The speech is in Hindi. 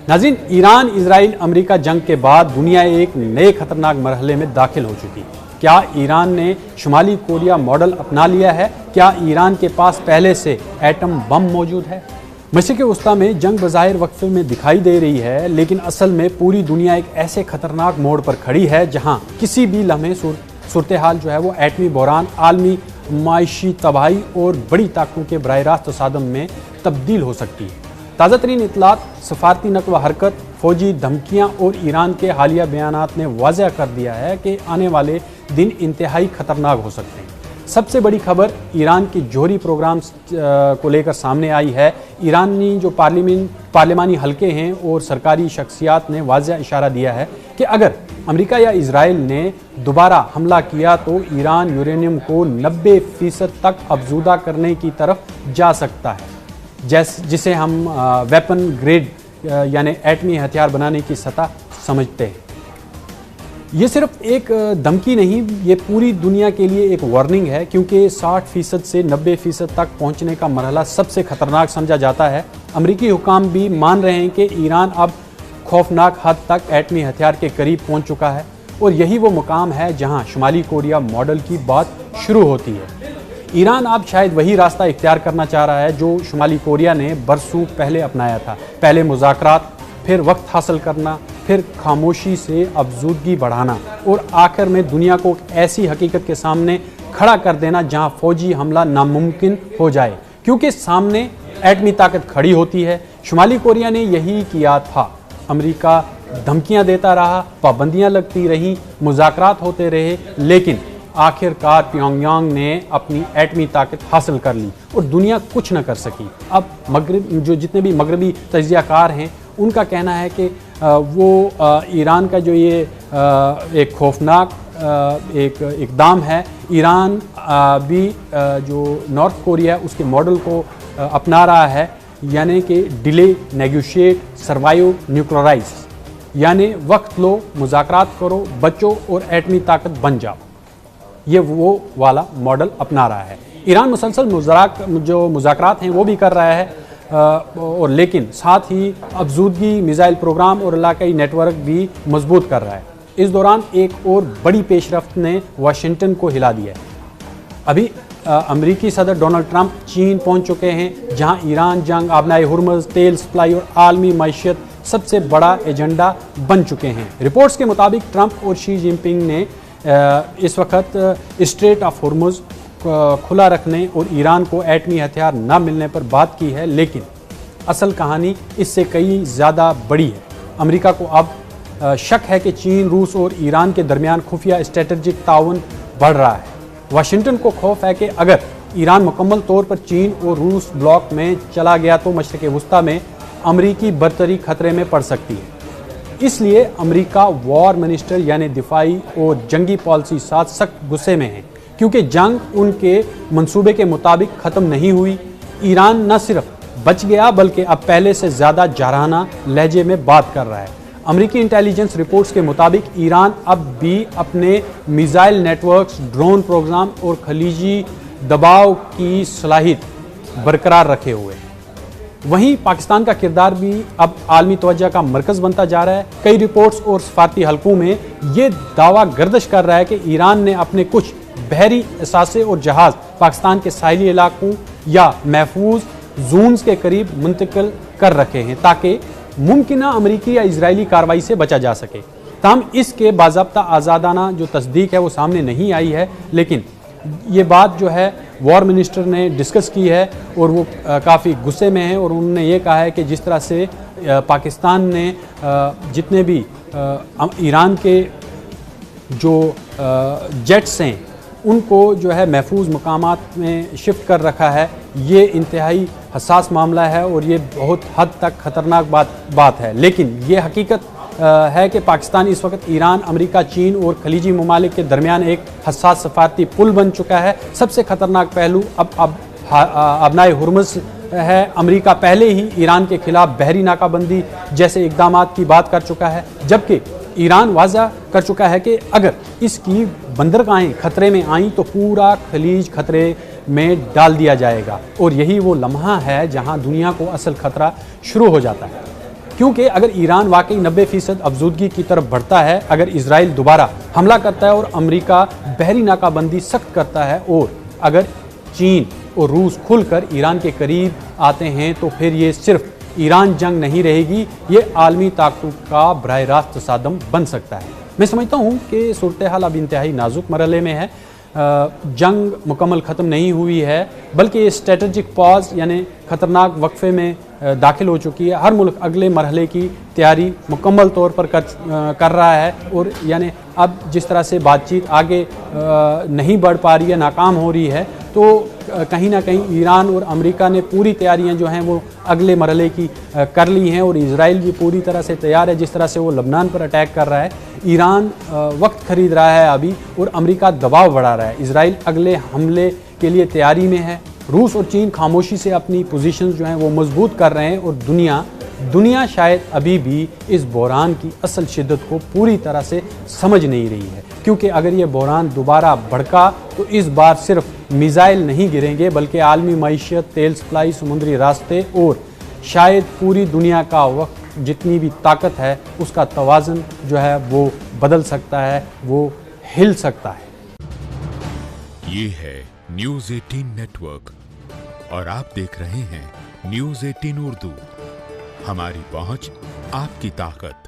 नाज़रीन, ईरान इजराइल अमेरिका जंग के बाद दुनिया एक नए खतरनाक मरहले में दाखिल हो चुकी है। क्या ईरान ने शुमाली कोरिया मॉडल अपना लिया है? क्या ईरान के पास पहले से एटम बम मौजूद है? मशरिक़ वस्ता में जंग बज़ाहिर वक्फे में दिखाई दे रही है, लेकिन असल में पूरी दुनिया एक ऐसे खतरनाक मोड़ पर खड़ी है जहां किसी भी लम्हे सूरत हाल जो है वो एटमी बहरान, आलमी माशी तबाही और बड़ी ताकतों के बराह रास्त तसादम में तब्दील हो सकती है। ताज़ा तरीन इतलात, सफारती नक़्ल व हरकत, फौजी धमकियाँ और ईरान के हालिया बयानात ने वाज़ह कर दिया है कि आने वाले दिन इंतहाई ख़तरनाक हो सकते हैं। सबसे बड़ी खबर ईरान की जौहरी प्रोग्राम्स को लेकर सामने आई है। ईरानी जो पार्लिमानी हलके हैं और सरकारी शख्सियात ने वाज़ह इशारा दिया है कि अगर अमेरिका या इजराइल ने दोबारा हमला किया तो ईरान यूरेनियम को 90% तक अफजूदा करने की तरफ जा सकता है, जिसे हम वेपन ग्रेड यानी एटमी हथियार बनाने की सतह समझते हैं। ये सिर्फ एक धमकी नहीं, ये पूरी दुनिया के लिए एक वार्निंग है, क्योंकि 60% से 90% तक पहुंचने का मरहला सबसे खतरनाक समझा जाता है। अमरीकी हुकाम भी मान रहे हैं कि ईरान अब खौफनाक हद तक एटमी हथियार के करीब पहुंच चुका है और यही वो मुकाम है जहां शुमाली कोरिया मॉडल की बात शुरू होती है। ईरान अब शायद वही रास्ता इख्तियार करना चाह रहा है जो शुमाली कोरिया ने बरसों पहले अपनाया था। पहले मुज़ाकरात, फिर वक्त हासिल करना, फिर खामोशी से अफजूदगी बढ़ाना और आखिर में दुनिया को ऐसी हकीकत के सामने खड़ा कर देना जहां फौजी हमला नामुमकिन हो जाए, क्योंकि सामने एटमी ताकत खड़ी होती है। शुमाली कोरिया ने यही किया था। अमेरिका धमकियां देता रहा, पाबंदियां लगती रहीं, मुज़ाकरात होते रहे, लेकिन आखिरकार प्योंगयांग ने अपनी एटमी ताकत हासिल कर ली और दुनिया कुछ न कर सकी। अब जितने भी मगरबी तजियाकार हैं उनका कहना है कि वो ईरान का जो ये एक खौफनाक एक इकदाम है, ईरान भी जो नॉर्थ कोरिया है उसके मॉडल को अपना रहा है, यानी कि डिले, नेगोशिएट, सर्वाइव, न्यूक्लियराइज, यानी वक्त लो, मुज़ाकरात करो, बचो और एटमी ताकत बन जाओ। ये वो वाला मॉडल अपना रहा है। ईरान मुसलसल जो मुज़ाकरात हैं वो भी कर रहा है और लेकिन साथ ही अफजूदगी, मिसाइल प्रोग्राम और इलाकाई नेटवर्क भी मजबूत कर रहा है। इस दौरान एक और बड़ी पेशरफ्त ने वाशिंगटन को हिला दिया है। अभी अमेरिकी सदर डोनाल्ड ट्रंप चीन पहुंच चुके हैं, जहां ईरान जंग, आबनाए हुर्मुज़, तेल सप्लाई और आलमी मईशत सबसे बड़ा एजेंडा बन चुके हैं। रिपोर्ट्स के मुताबिक ट्रंप और शी जिनपिंग ने इस वक्त स्ट्रेट ऑफ हुर्मुज़ खुला रखने और ईरान को एटमी हथियार न मिलने पर बात की है, लेकिन असल कहानी इससे कई ज़्यादा बड़ी है। अमेरिका को अब शक है कि चीन, रूस और ईरान के दरमियान खुफिया स्ट्रेटजिक ताउन बढ़ रहा है। वाशिंगटन को खौफ है कि अगर ईरान मुकम्मल तौर पर चीन और रूस ब्लॉक में चला गया तो मशरिक़ वस्ता में अमरीकी बरतरी खतरे में पड़ सकती है। इसलिए अमेरिका वॉर मिनिस्टर यानी दिफाई और जंगी पॉलिसी साथ सख्त गुस्से में है, क्योंकि जंग उनके मंसूबे के मुताबिक ख़त्म नहीं हुई। ईरान न सिर्फ बच गया बल्कि अब पहले से ज़्यादा जारहाना लहजे में बात कर रहा है। अमेरिकी इंटेलिजेंस रिपोर्ट्स के मुताबिक ईरान अब भी अपने मिसाइल नेटवर्क्स, ड्रोन प्रोग्राम और खलीजी दबाव की सलाहियत बरकरार रखे हुए हैं। वहीं पाकिस्तान का किरदार भी अब आलमी तवज्जो का मरकज़ बनता जा रहा है। कई रिपोर्ट्स और सफारती हलकों में ये दावा गर्दिश कर रहा है कि ईरान ने अपने कुछ बहरी असासे और जहाज़ पाकिस्तान के साहिली इलाकों या महफूज जोन्स के करीब मुंतकिल कर रखे हैं, ताकि मुमकिना अमरीकी या इजरायली कार्रवाई से बचा जा सके। ताहम इसके बाज़ाब्ता आज़ादाना जो तस्दीक है वो सामने नहीं आई है, लेकिन ये बात जो है वॉर मिनिस्टर ने डिस्कस की है और वो काफ़ी गुस्से में है और उन्होंने ये कहा है कि जिस तरह से पाकिस्तान ने जितने भी ईरान के जो जेट्स हैं उनको जो है महफूज मकामात में शिफ्ट कर रखा है, ये इंतहाई हसास मामला है और ये बहुत हद तक ख़तरनाक बात है। लेकिन ये हकीकत है कि पाकिस्तान इस वक्त ईरान, अमेरिका, चीन और खलीजी ममालिक के दरमियान एक हसास सफारती पुल बन चुका है। सबसे ख़तरनाक पहलू अब आबनाए हुर्मुज़ है। अमेरिका पहले ही ईरान के खिलाफ बहरी नाकाबंदी जैसे इक़दामात की बात कर चुका है, जबकि ईरान वाज़ा कर चुका है कि अगर इसकी बंदरगाहें खतरे में आईं तो पूरा खलीज खतरे में डाल दिया जाएगा और यही वो लम्हा है जहां दुनिया को असल खतरा शुरू हो जाता है। क्योंकि अगर ईरान वाकई 90% अफजूदगी की तरफ बढ़ता है, अगर इजराइल दोबारा हमला करता है और अमेरिका बहरी नाकाबंदी सख्त करता है, और अगर चीन और रूस खुलकर ईरान के करीब आते हैं, तो फिर ये सिर्फ ईरान जंग नहीं रहेगी, ये आलमी ताकतों का बराह रास्त तसादम बन सकता है। मैं समझता हूँ कि सूरत हाल अब इंतहाई नाजुक मरहले में है। जंग मुकम्मल ख़त्म नहीं हुई है, बल्कि ये स्ट्रेटजिक पॉज यानी ख़तरनाक वक्फे में दाखिल हो चुकी है। हर मुल्क अगले मरहले की तैयारी मुकम्मल तौर पर कर रहा है, और यानी अब जिस तरह से बातचीत आगे नहीं बढ़ पा रही है, नाकाम हो रही है, तो कहीं ना कहीं ईरान और अमेरिका ने पूरी तैयारियां जो हैं वो अगले मरहले की कर ली हैं, और इजराइल भी पूरी तरह से तैयार है। जिस तरह से वो लबनान पर अटैक कर रहा है, ईरान वक्त खरीद रहा है अभी, और अमेरिका दबाव बढ़ा रहा है। इजराइल अगले हमले के लिए तैयारी में है। रूस और चीन खामोशी से अपनी पोजीशंस जो हैं वो मजबूत कर रहे हैं, और दुनिया शायद अभी भी इस बहरान की असल शिद्दत को पूरी तरह से समझ नहीं रही है, क्योंकि अगर ये बहरान दोबारा भड़का तो इस बार सिर्फ मिसाइल नहीं गिरेंगे, बल्कि आलमी मईशत, तेल सप्लाई, समुद्री रास्ते और शायद पूरी दुनिया का वक्त जितनी भी ताकत है उसका तवाज़न जो है वो बदल सकता है, वो हिल सकता है। ये है न्यूज़ 18 नेटवर्क और आप देख रहे हैं न्यूज़ 18 उर्दू। हमारी पहुंच आपकी ताकत।